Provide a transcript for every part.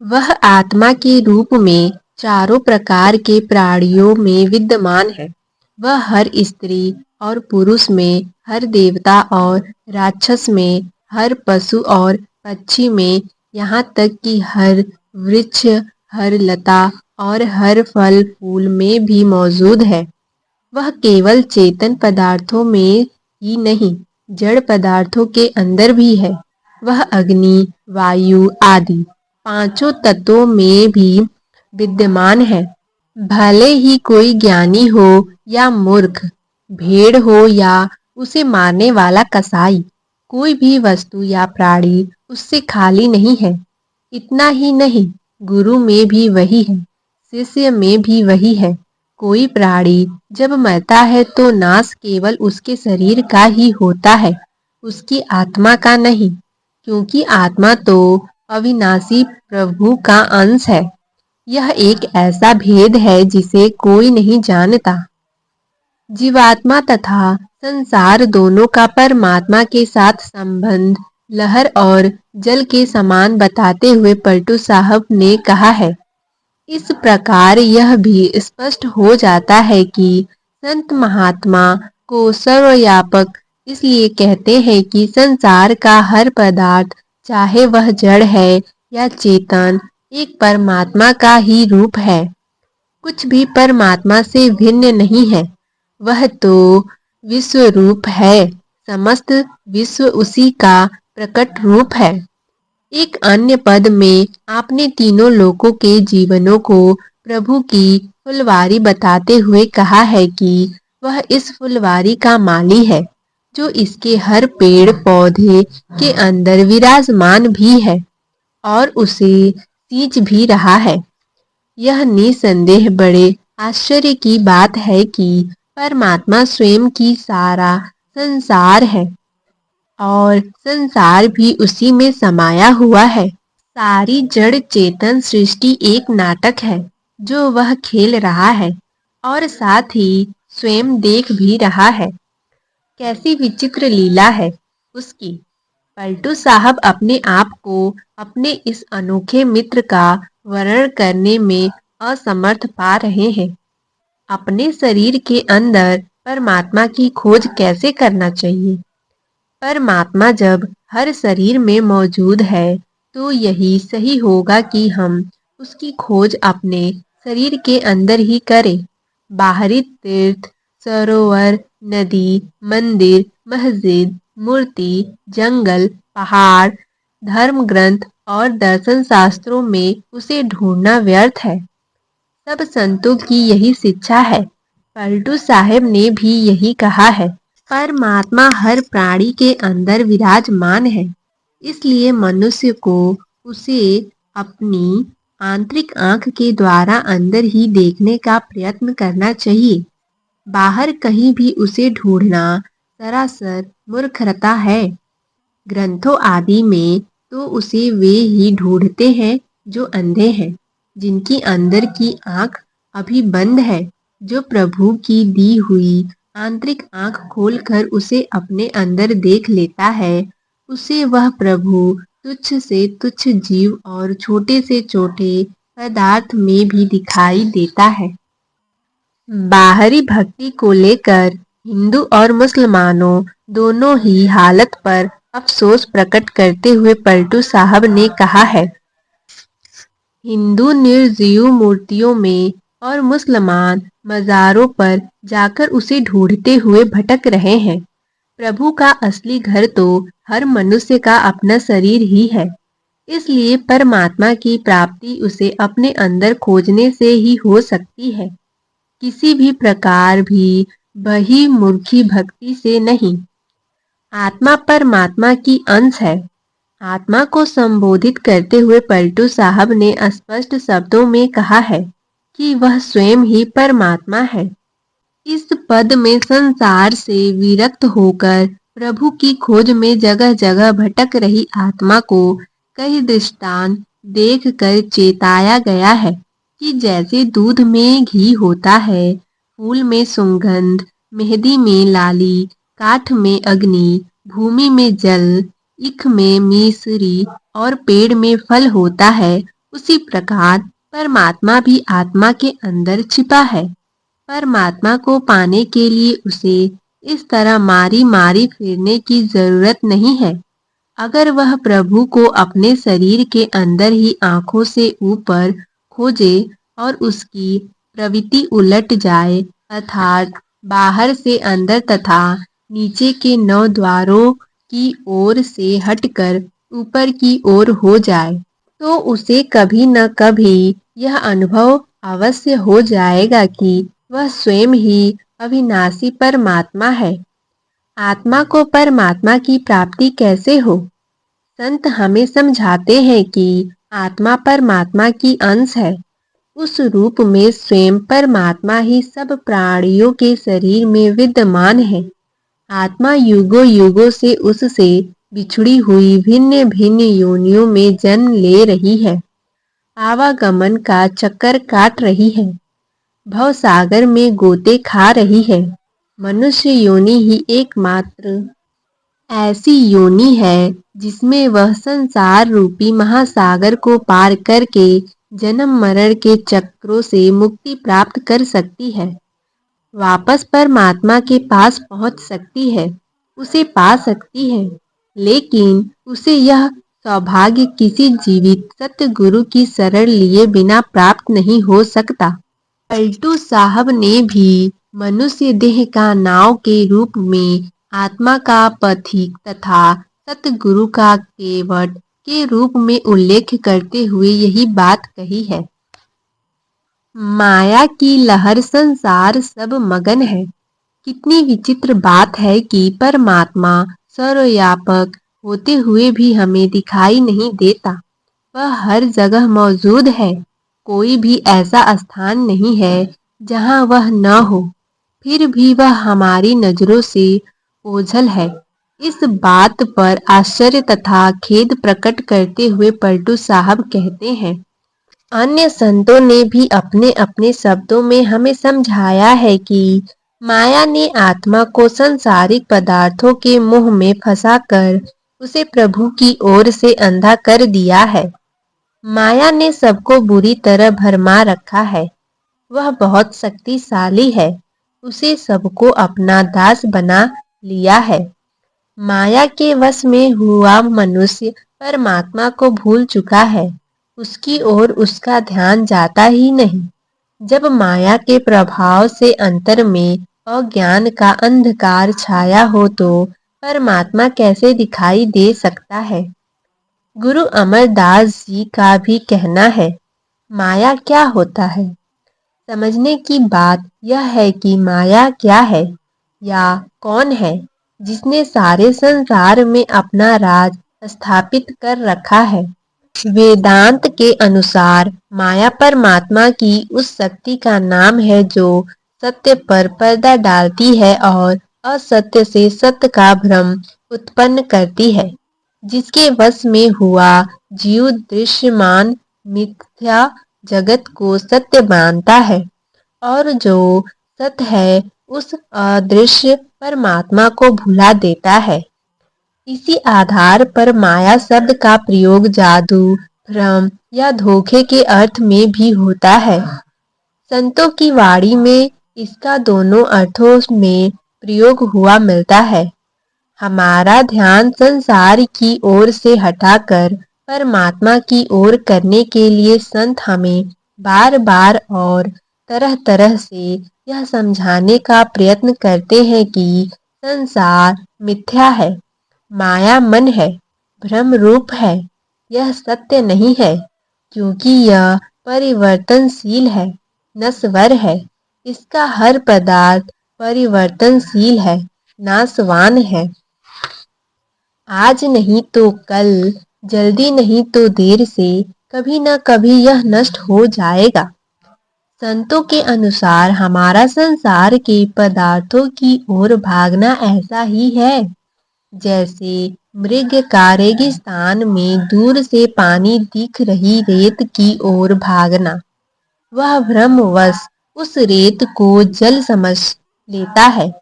वह आत्मा के रूप में चारों प्रकार के प्राणियों में विद्यमान है। वह हर स्त्री और पुरुष में, हर देवता और राक्षस में, हर पशु और पक्षी में, यहाँ तक कि हर वृक्ष, हर लता और हर फल फूल में भी मौजूद है। वह केवल चेतन पदार्थों में ही नहीं, जड़ पदार्थों के अंदर भी है। वह अग्नि, वायु आदि पांचों तत्वों में भी विद्यमान है। भले ही कोई ज्ञानी हो या मूर्ख, भेड़ हो या उसे मारने वाला कसाई, कोई भी वस्तु या प्राणी उससे खाली नहीं है। इतना ही नहीं, गुरु में भी वही है, शिष्य में भी वही है। कोई प्राणी जब मरता है तो नाश केवल उसके शरीर का ही होता है, उसकी आत्मा का नहीं, क्योंकि आत्मा तो अविनाशी प्रभु का अंश है। यह एक ऐसा भेद है जिसे कोई नहीं जानता। जीवात्मा तथा संसार दोनों का परमात्मा के साथ संबंध लहर और जल के समान बताते हुए पलटू साहब ने कहा है। इस प्रकार यह भी स्पष्ट हो जाता है कि संत महात्मा को सर्वव्यापक इसलिए कहते हैं कि संसार का हर पदार्थ, चाहे वह जड़ है या चेतन, एक परमात्मा का ही रूप है। कुछ भी परमात्मा से भिन्न नहीं है। वह तो विश्व रूप है, समस्त विश्व उसी का प्रकट रूप है। एक अन्य पद में आपने तीनों लोकों के जीवनों को प्रभु की फुलवारी बताते हुए कहा है कि वह इस फुलवारी का माली है, जो इसके हर पेड़ पौधे के अंदर विराजमान भी है और उसे सींच भी रहा है। यह निसंदेह बड़े आश्चर्य की बात है कि परमात्मा स्वयं की सारा संसार है और संसार भी उसी में समाया हुआ है। सारी जड़ चेतन सृष्टि एक नाटक है जो वह खेल रहा है और साथ ही स्वयं देख भी रहा है। कैसी विचित्र लीला है उसकी। पलटू साहब अपने आप को अपने इस अनोखे मित्र का वर्णन करने में असमर्थ पा रहे हैं। अपने शरीर के अंदर परमात्मा की खोज कैसे करना चाहिए? परमात्मा जब हर शरीर में मौजूद है तो यही सही होगा कि हम उसकी खोज अपने शरीर के अंदर ही करें। बाहरी तीर्थ, सरोवर, नदी, मंदिर, मस्जिद, मूर्ति, जंगल, पहाड़, धर्म ग्रंथ और दर्शन शास्त्रों में उसे ढूंढना व्यर्थ है। सब संतों की यही शिक्षा है। पलटू साहब ने भी यही कहा है। परमात्मा हर प्राणी के अंदर विराजमान है, इसलिए मनुष्य को उसे अपनी आंतरिक आंख के द्वारा अंदर ही देखने का प्रयत्न करना चाहिए। बाहर कहीं भी उसे ढूंढना सरासर मूर्खता है। ग्रंथों आदि में तो उसे वे ही ढूंढते हैं जो अंधे हैं, जिनकी अंदर की आंख अभी बंद है। जो प्रभु की दी हुई आंतरिक आंख खोलकर उसे अपने अंदर देख लेता है, उसे वह प्रभु तुच्छ से तुच्छ जीव और छोटे से छोटे पदार्थ में भी दिखाई देता है। बाहरी भक्ति को लेकर हिंदू और मुसलमानों दोनों ही हालत पर अफसोस प्रकट करते हुए पलटू साहब ने कहा है। हिंदू निर्जीव मूर्तियों में और मुसलमान मज़ारों पर जाकर उसे ढूंढते हुए भटक रहे हैं। प्रभु का असली घर तो हर मनुष्य का अपना शरीर ही है। इसलिए परमात्मा की प्राप्ति उसे अपने अंदर खोजने से ही हो सकती है, किसी भी प्रकार भी बहिर्मुखी भक्ति से नहीं। आत्मा परमात्मा की अंश है। आत्मा को संबोधित करते हुए पलटू साहब ने स्पष्ट शब्दों में कहा है कि वह स्वयं ही परमात्मा है। इस पद में संसार से विरक्त होकर प्रभु की खोज में जगह जगह भटक रही आत्मा को कई दृष्टांत देख कर चेताया गया है कि जैसे दूध में घी होता है, फूल में सुगंध, मेहंदी में लाली, काठ में अग्नि, भूमि में जल, ईख में मिश्री और पेड़ में फल होता है, उसी प्रकार परमात्मा भी आत्मा के अंदर छिपा है। परमात्मा को पाने के लिए उसे इस तरह मारी मारी फिरने की जरूरत नहीं है। अगर वह प्रभु को अपने शरीर के अंदर ही आंखों से ऊपर खोजे और उसकी प्रवृत्ति उलट जाए, अर्थात बाहर से अंदर तथा नीचे के 9 द्वारों की ओर से हटकर ऊपर की ओर हो जाए, तो उसे कभी न कभी यह अनुभव अवश्य हो जाएगा कि वह स्वयं ही अविनाशी परमात्मा है। आत्मा को परमात्मा की प्राप्ति कैसे हो? संत हमें समझाते हैं कि आत्मा परमात्मा की अंश है। उस रूप में स्वयं परमात्मा ही सब प्राणियों के शरीर में विद्यमान है। आत्मा युगों युगों से उससे बिछड़ी हुई भिन्न भिन्न योनियों में जन्म ले रही है, आवागमन का चक्कर काट रही है, भवसागर में गोते खा रही है। मनुष्य योनि ही एकमात्र ऐसी योनि है जिसमें वह संसार रूपी महासागर को पार करके जन्म मरण के चक्रों से मुक्ति प्राप्त कर सकती है, वापस परमात्मा के पास पहुंच सकती है, उसे पा सकती है। लेकिन उसे यह सौभाग्य किसी जीवित सत्य गुरु की शरण लिए बिना प्राप्त नहीं हो सकता। पलटू साहब ने भी मनुष्य देह का नाव के रूप में आत्मा का पथिक तथा सतगुरु का केवट के रूप में उल्लेख करते हुए यही बात कही है। माया की लहर संसार सब मगन है। कितनी विचित्र बात है कि परमात्मा सर्वव्यापक होते हुए भी हमें दिखाई नहीं देता। वह हर जगह मौजूद है। कोई भी ऐसा स्थान नहीं है जहाँ वह न हो, फिर भी वह हमारी नजरों से ओझल है। इस बात पर आश्चर्य तथा खेद प्रकट करते हुए पलटू साहब कहते हैं, अन्य संतों ने भी अपने अपने शब्दों में हमें समझाया है कि माया ने आत्मा को सांसारिक पदार्थों के मोह में फंसाकर उसे प्रभु की ओर से अंधा कर दिया है। माया ने सबको बुरी तरह भरमा रखा है। वह बहुत शक्तिशाली है, उसे सबको अपना दास बना लिया है। माया के वश में हुआ मनुष्य परमात्मा को भूल चुका है, उसकी ओर उसका ध्यान जाता ही नहीं। जब माया के प्रभाव से अंतर में अज्ञान का अंधकार छाया हो तो परमात्मा कैसे दिखाई दे सकता है? गुरु अमरदास जी का भी कहना है, माया क्या होता है? समझने की बात यह है कि माया क्या है या कौन है जिसने सारे संसार में अपना राज स्थापित कर रखा है। वेदांत के अनुसार माया परमात्मा की उस शक्ति का नाम है जो सत्य पर पर्दा डालती है और असत्य से सत्य का भ्रम उत्पन्न करती है। जिसके वश में हुआ जीव दृश्यमान मिथ्या जगत को सत्य मानता है और जो सत्य है उस अदृश्य परमात्मा को भुला देता है। इसी आधार पर माया शब्द का प्रयोग जादू, भ्रम या धोखे के अर्थ में भी होता है। संतों की वाणी में इसका दोनों अर्थों में प्रयोग हुआ मिलता है। हमारा ध्यान संसार की ओर से हटाकर परमात्मा की ओर करने के लिए संत हमें बार बार और तरह तरह से यह समझाने का प्रयत्न करते हैं कि संसार मिथ्या है, माया मन है, भ्रम रूप है, यह सत्य नहीं है, क्योंकि यह परिवर्तनशील है, नश्वर है। इसका हर पदार्थ परिवर्तनशील है, नाशवान है। आज नहीं तो कल, जल्दी नहीं तो देर से कभी न कभी यह नष्ट हो जाएगा। संतों के अनुसार हमारा संसार के पदार्थों की ओर भागना ऐसा ही है जैसे मृग का रेगिस्तान में दूर से पानी दिख रही रेत की ओर भागना। वह भ्रमवश उस रेत को जल समझ लेता है,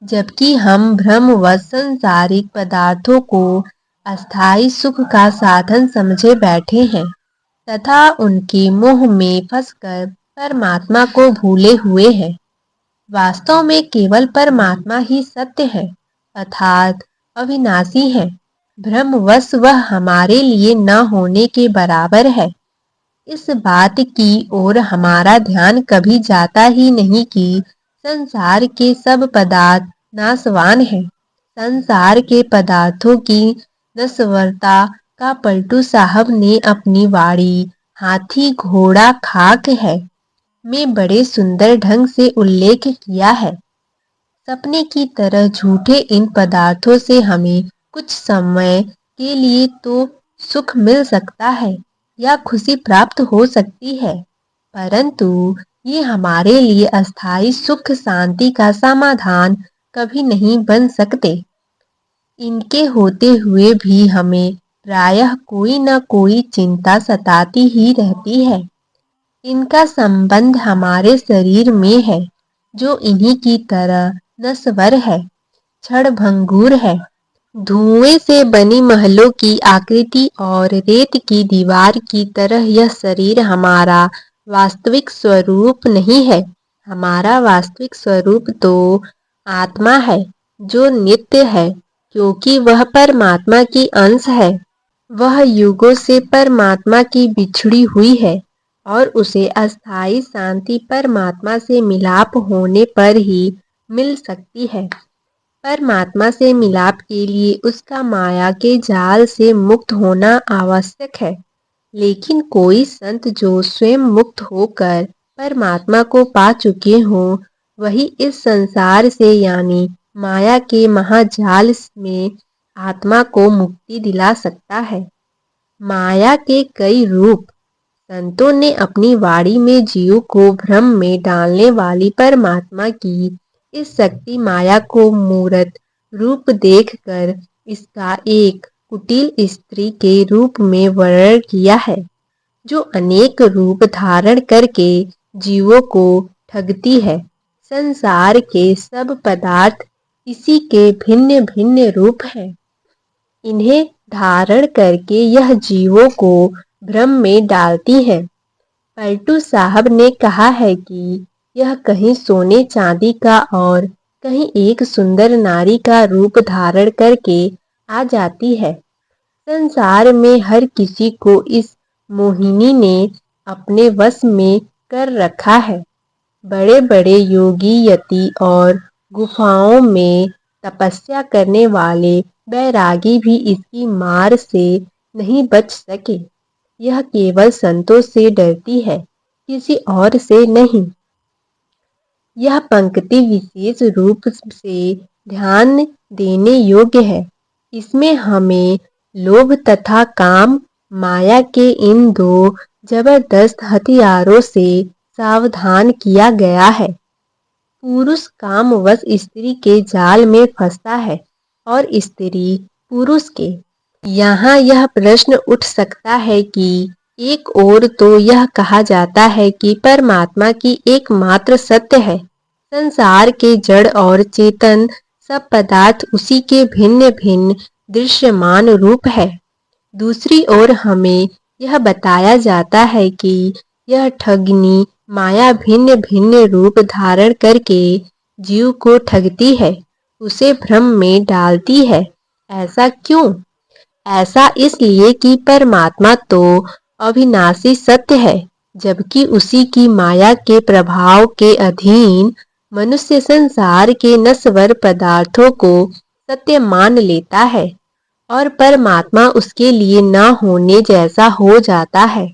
जबकि हम भ्रमवश सांसारिक पदार्थों को अस्थायी सुख का साधन समझे बैठे हैं। तथा उनके मोह में फंसकर परमात्मा को भूले हुए हैं। वास्तव में केवल परमात्मा ही सत्य है, अर्थात अविनाशी है। भ्रमवश वह हमारे लिए न होने के बराबर है। इस बात की ओर हमारा ध्यान कभी जाता ही नहीं कि संसार के सब पदार्थ नाशवान हैं। संसार के पदार्थों की नश्वरता का पलटू साहब ने अपनी वाणी हाथी घोड़ा खाक है में बड़े सुंदर ढंग से उल्लेख किया है। सपने की तरह झूठे इन पदार्थों से हमें कुछ समय के लिए तो सुख मिल सकता है या खुशी प्राप्त हो सकती है, परंतु ये हमारे लिए अस्थायी सुख शांति का समाधान कभी नहीं बन सकते। इनके होते हुए भी हमें प्रायः कोई न कोई चिंता सताती ही रहती है। इनका संबंध हमारे शरीर में है, जो इन्हीं की तरह नश्वर है, क्षणभंगुर है। धुएं से बनी महलों की आकृति और रेत की दीवार की तरह यह शरीर हमारा वास्तविक स्वरूप नहीं है। हमारा वास्तविक स्वरूप तो आत्मा है, जो नित्य है, क्योंकि वह परमात्मा की अंश है। वह युगों से परमात्मा की बिछड़ी हुई है और उसे अस्थायी शांति परमात्मा से मिलाप होने पर ही मिल सकती है। परमात्मा से मिलाप के लिए उसका माया के जाल से मुक्त होना आवश्यक है, लेकिन कोई संत जो स्वयं मुक्त होकर परमात्मा को पा चुके हों, वही इस संसार से यानी माया के महाजाल में आत्मा को मुक्ति दिला सकता है। माया के कई रूप। संतों ने अपनी वाणी में जीव को भ्रम में डालने वाली परमात्मा की इस शक्ति माया को मूर्त रूप देखकर इसका एक कुटिल स्त्री के रूप में वर्णन किया है, जो अनेक रूप धारण करके जीवों को ठगती है। संसार के सब पदार्थ इसी के भिन्न भिन्न रूप हैं। इन्हें धारण करके यह जीवों को भ्रम में डालती है। पलटू साहब ने कहा है कि यह कहीं सोने चांदी का और कहीं एक सुंदर नारी का रूप धारण करके आ जाती है। संसार में हर किसी को इस मोहिनी ने अपने वश में कर रखा है। बड़े बड़े योगी यति और गुफाओं में तपस्या करने वाले बैरागी भी इसकी मार से नहीं बच सके। यह केवल संतों से डरती है, किसी और से नहीं। यह पंक्ति विशेष रूप से ध्यान देने योग्य है। इसमें हमें लोभ तथा काम माया के इन दो जबरदस्त हथियारों से सावधान किया गया है। पुरुष कामवश स्त्री के जाल में फंसता है और स्त्री पुरुष के। यहाँ यह प्रश्न उठ सकता है कि एक ओर तो यह कहा जाता है कि परमात्मा की एकमात्र सत्य है, संसार के जड़ और चेतन सब पदार्थ उसी के भिन्न भिन्न दृश्यमान रूप है। दूसरी ओर हमें यह बताया जाता है कि यह ठगनी माया भिन्न भिन्न रूप धारण करके जीव को ठगती है, उसे भ्रम में डालती है। ऐसा क्यों? ऐसा इसलिए कि परमात्मा तो अविनाशी सत्य है, जबकि उसी की माया के प्रभाव के अधीन मनुष्य संसार के नश्वर पदार्थों को सत्य मान लेता है और परमात्मा उसके लिए न होने जैसा हो जाता है।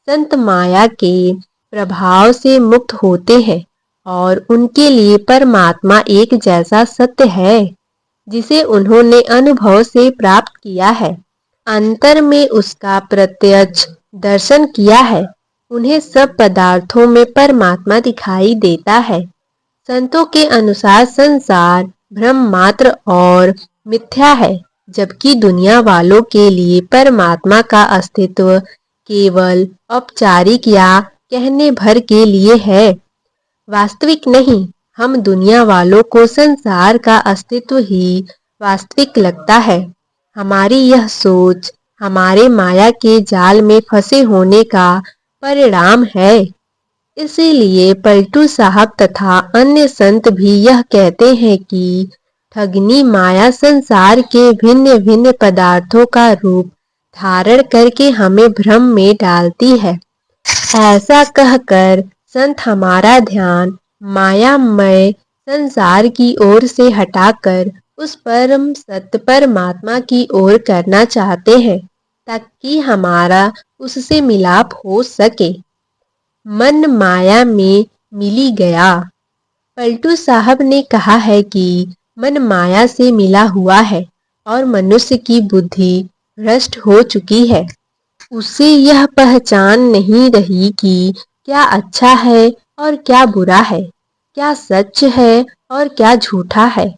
संत माया के प्रभाव से मुक्त होते हैं और उनके लिए परमात्मा एक जैसा सत्य है, जिसे उन्होंने अनुभव से प्राप्त किया है, अंतर में उसका प्रत्यक्ष दर्शन किया है। उन्हें सब पदार्थों में परमात्मा दिखाई देता है। संतों के अनुसार संसार भ्रम मात्र और मिथ्या है, जबकि दुनिया वालों के लिए परमात्मा का अस्तित्व केवल औपचारिक या कहने भर के लिए है, वास्तविक नहीं। हम दुनिया वालों को संसार का अस्तित्व ही वास्तविक लगता है। हमारी यह सोच हमारे माया के जाल में फंसे होने का परिणाम है। इसीलिए पलटू साहब तथा अन्य संत भी यह कहते हैं कि ठगनी माया संसार के भिन्न भिन्न पदार्थों का रूप धारण करके हमें भ्रम में डालती है। ऐसा कहकर संत हमारा ध्यान मायामय संसार की ओर से हटाकर उस परम सत्य परमात्मा की ओर करना चाहते हैं, ताकि हमारा उससे मिलाप हो सके। मन माया में मिली गया। पलटू साहब ने कहा है कि मन माया से मिला हुआ है और मनुष्य की बुद्धि भ्रष्ट हो चुकी है। उसे यह पहचान नहीं रही कि क्या अच्छा है और क्या बुरा है, क्या सच है और क्या झूठा है।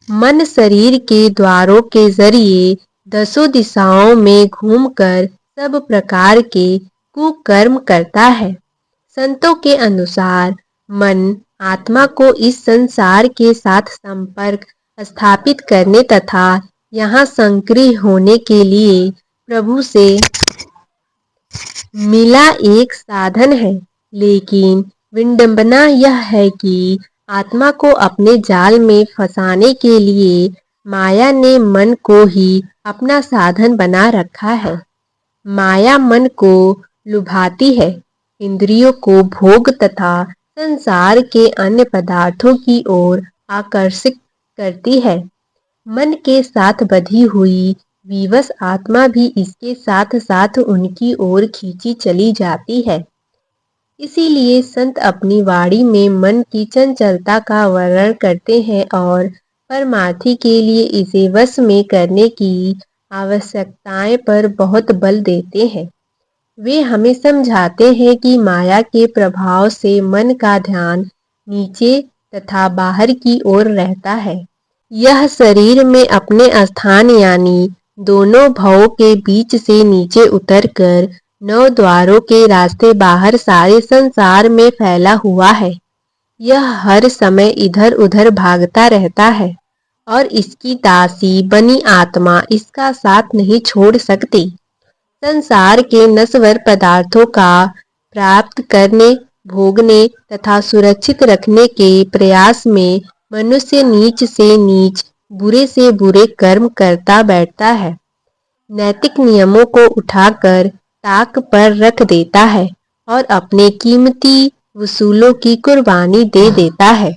मन शरीर के द्वारों के जरिए 10 दिशाओं में घूमकर सब प्रकार के कुकर्म करता है। संतों के अनुसार मन आत्मा को इस संसार के साथ संपर्क स्थापित करने तथा यहाँ संक्रिय होने के लिए प्रभु से मिला एक साधन है। लेकिन विडंबना यह है कि आत्मा को अपने जाल में फंसाने के लिए माया ने मन को ही अपना साधन बना रखा है। माया मन को लुभाती है, इंद्रियों को भोग तथा संसार के अन्य पदार्थों की ओर आकर्षित करती है। मन के साथ बधी हुई विवश आत्मा भी इसके साथ साथ उनकी ओर खींची चली जाती है। इसीलिए संत अपनी वाणी में मन की चंचलता का वर्णन करते हैं और परमार्थी के लिए इसे वश में करने की आवश्यकताएं पर बहुत बल देते हैं। वे हमें समझाते हैं कि माया के प्रभाव से मन का ध्यान नीचे तथा बाहर की ओर रहता है। यह शरीर में अपने स्थान यानी दोनों भवों के बीच से नीचे उतरकर 9 द्वारों के रास्ते बाहर सारे संसार में फैला हुआ है। यह हर समय इधर उधर भागता रहता है और इसकी दासी बनी आत्मा इसका साथ नहीं छोड़ सकती। संसार के नश्वर पदार्थों का प्राप्त करने, भोगने तथा सुरक्षित रखने के प्रयास में मनुष्य नीच से नीच, बुरे से बुरे कर्म करता बैठता है। नैतिक नियमों को उठाकर ताक पर रख देता है और अपने कीमती वसूलों की कुर्बानी दे देता है।